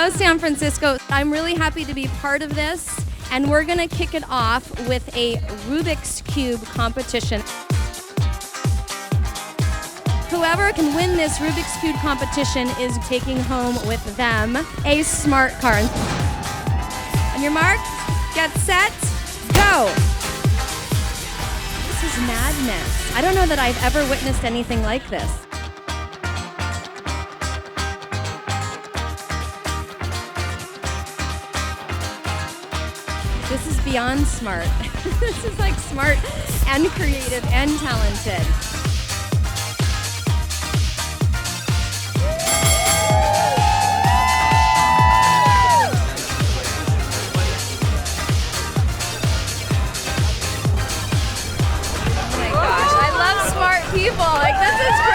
Hello, San Francisco. I'm really happy to be part of this, and we're going to kick it off with a Rubik's Cube competition. Whoever can win this Rubik's Cube competition is taking home with them a smart car. On your mark, get set, go! This is madness. I don't know that I've ever witnessed anything like this. This is beyond smart. This is like smart and creative and talented. Oh my gosh, I love smart people. Like, this is